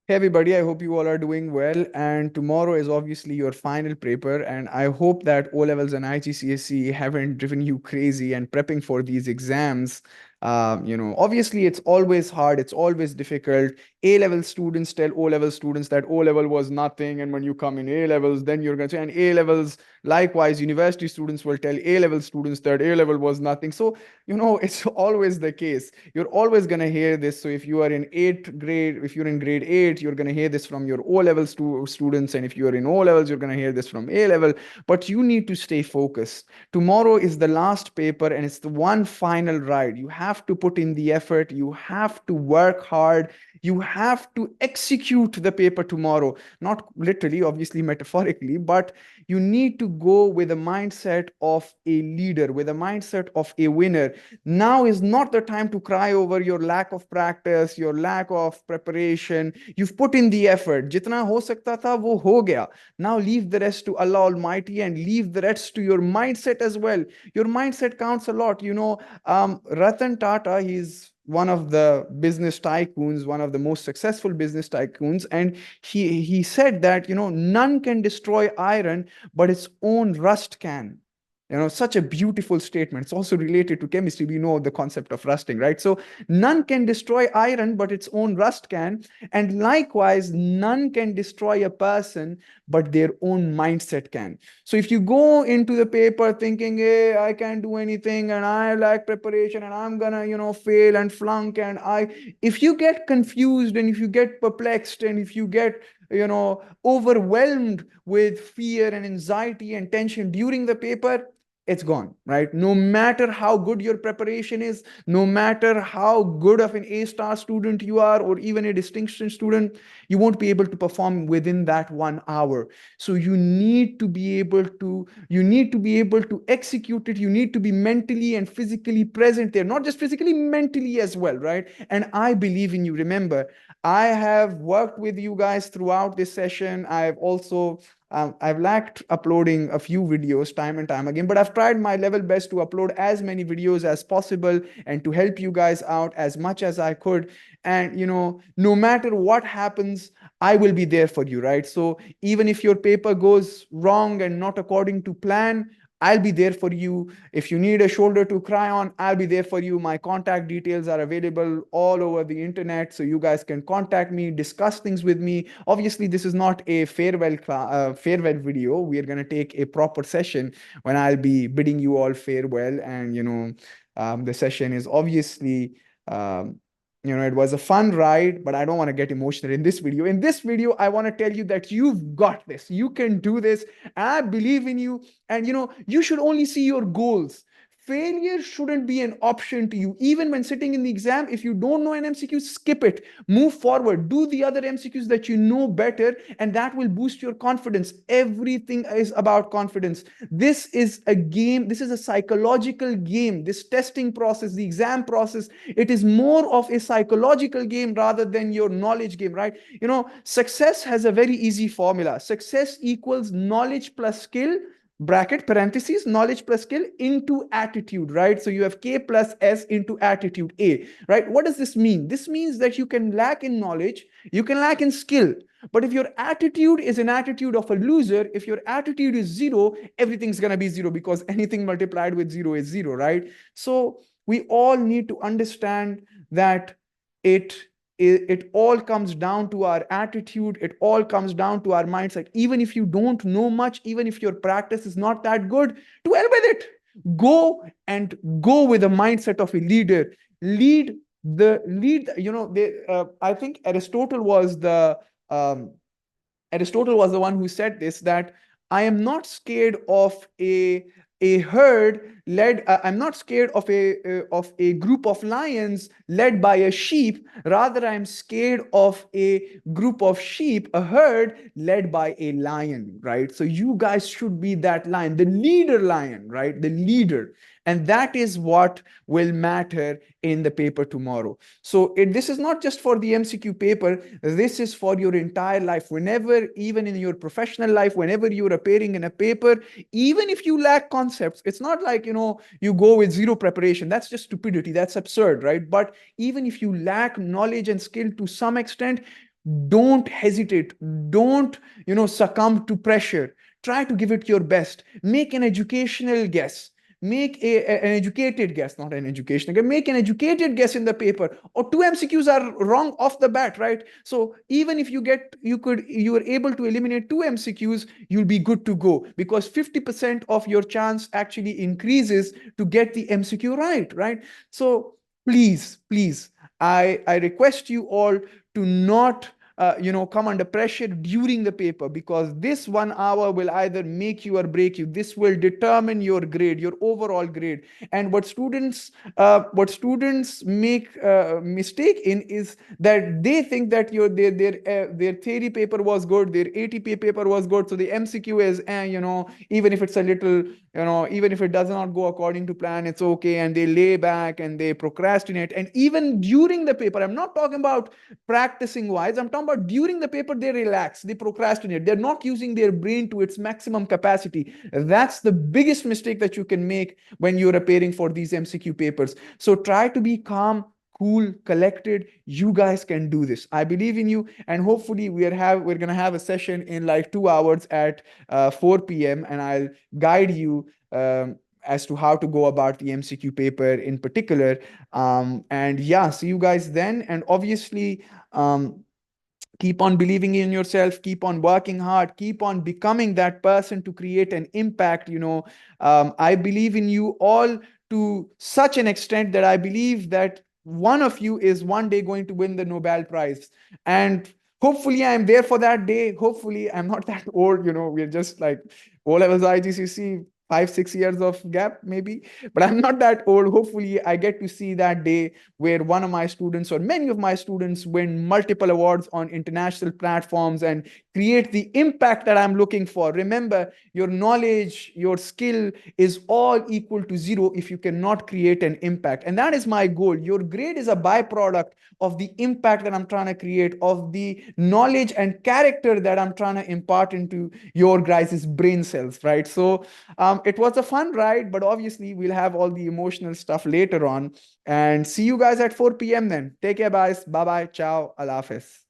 Hey everybody, I hope you all are doing well. And tomorrow is obviously your final paper. And I hope that O levels and IGCSE haven't driven you crazy and prepping for these exams. Obviously, it's always hard, it's always difficult. A level students tell O level students that O level was nothing. And when you come in A levels, then you're going to say, and A levels, likewise, university students will tell A level students that A level was nothing. So, it's always the case. You're always going to hear this. So if you are in eighth grade, if you're in grade 8, you're going to hear this from your O level students. And if you are in O levels, you're going to hear this from A level. But you need to stay focused. Tomorrow is the last paper and it's the one final ride. You have to put in the effort. You have to work hard. You have to execute the paper tomorrow. Not literally, obviously, metaphorically, but you need to go with a mindset of a leader, with a mindset of a winner. Now is not the time to cry over your lack of practice, your lack of preparation. You've put in the effort. Jitna ho sakta tha, wo ho gaya. Now leave the rest to Allah Almighty and leave the rest to your mindset as well. Your mindset counts a lot. Ratan Tata, he's one of the business tycoons, one of the most successful business tycoons, and he said that none can destroy iron, but its own rust can. Such a beautiful statement. It's also related to chemistry. We know the concept of rusting, right? So none can destroy iron, but its own rust can. And likewise, none can destroy a person, but their own mindset can. So if you go into the paper thinking, hey, I can't do anything and I lack preparation and I'm gonna, fail and flunk, if you get confused and if you get perplexed and if you get overwhelmed with fear and anxiety and tension during the paper, it's gone, right? No matter how good your preparation is, no matter how good of an A-star student you are, or even a distinction student, you won't be able to perform within that 1 hour. So you need to be able to execute it. You need to be mentally and physically present there, not just physically, mentally as well, right? And I believe in you. Remember, I have worked with you guys throughout this session. I've lacked uploading a few videos time and time again, but I've tried my level best to upload as many videos as possible and to help you guys out as much as I could. And, no matter what happens, I will be there for you, right? So even if your paper goes wrong and not according to plan, I'll be there for you. If you need a shoulder to cry on, I'll be there for you. My contact details are available all over the internet, so you guys can contact me, discuss things with me. Obviously, this is not a farewell video. We are going to take a proper session when I'll be bidding you all farewell. And the session is obviously it was a fun ride, but I don't want to get emotional in this video. In this video, I want to tell you that you've got this. You can do this. I believe in you. And you should only see your goals. Failure shouldn't be an option to you. Even when sitting in the exam, if you don't know an MCQ, skip it. Move forward. Do the other MCQs that you know better, and that will boost your confidence. Everything is about confidence. This is a game. This is a psychological game. This testing process, the exam process, it is more of a psychological game rather than your knowledge game, right? Success has a very easy formula. Success equals knowledge plus skill, bracket parentheses, knowledge plus skill into attitude, right? So you have K plus S into attitude A, right? What does this mean? This means that you can lack in knowledge, you can lack in skill, but if your attitude is an attitude of a loser, if your attitude is zero, everything's going to be zero, because anything multiplied with zero is zero, right? So we all need to understand that it it all comes down to our attitude. It all comes down to our mindset. Even if you don't know much, even if your practice is not that good, to hell with it. Go with the mindset of a leader. I think um, Aristotle was the one who said this, that I am not scared of a herd led. I'm not scared of a group of lions led by a sheep. Rather, I'm scared of a group of sheep, a herd led by a lion. Right. So you guys should be that lion, the leader lion. Right, the leader. And that is what will matter in the paper tomorrow. So this is not just for the MCQ paper. This is for your entire life. Whenever, even in your professional life, whenever you're appearing in a paper, even if you lack concepts, it's not like, you go with zero preparation. That's just stupidity. That's absurd, right? But even if you lack knowledge and skill to some extent, Don't hesitate. Don't, succumb to pressure. Try to give it your best. Make an educational guess. Make an educated guess, not an educational guess. Make an educated guess in the paper. Or two MCQs are wrong off the bat, right? So even if you are able to eliminate two MCQs, you'll be good to go, because 50% of your chance actually increases to get the MCQ right, right? So please, I request you all to not come under pressure during the paper, because this 1 hour will either make you or break you. This will determine your grade, your overall grade. And what students make mistake in is that they think that their theory paper was good, their ATP paper was good, so the MCQ is, even if it's a little, even if it does not go according to plan, it's okay, and they lay back and they procrastinate. And even during the paper, I'm not talking about practicing wise, I'm talking about during the paper, they relax, they procrastinate, they're not using their brain to its maximum capacity. That's the biggest mistake that you can make when you're preparing for these MCQ papers. So try to be calm, cool, collected. You guys can do this. I believe in you, and hopefully we're gonna have a session in like 2 hours at 4 p.m. and I'll guide you as to how to go about the MCQ paper in particular. And yeah, see you guys then. And obviously, keep on believing in yourself, keep on working hard, keep on becoming that person to create an impact. I believe in you all to such an extent that I believe that one of you is one day going to win the Nobel Prize. And hopefully I'm there for that day. Hopefully I'm not that old, we're just like O levels IGCSE, 5-6 years of gap maybe, but I'm not that old. Hopefully I get to see that day where one of my students or many of my students win multiple awards on international platforms and create the impact that I'm looking for. Remember, your knowledge, your skill is all equal to zero if you cannot create an impact. And that is my goal. Your grade is a byproduct of the impact that I'm trying to create, of the knowledge and character that I'm trying to impart into your guys' brain cells, right? So it was a fun ride, but obviously we'll have all the emotional stuff later on. And see you guys at 4 p.m. then. Take care, guys. Bye bye. Ciao. Allah Hafiz.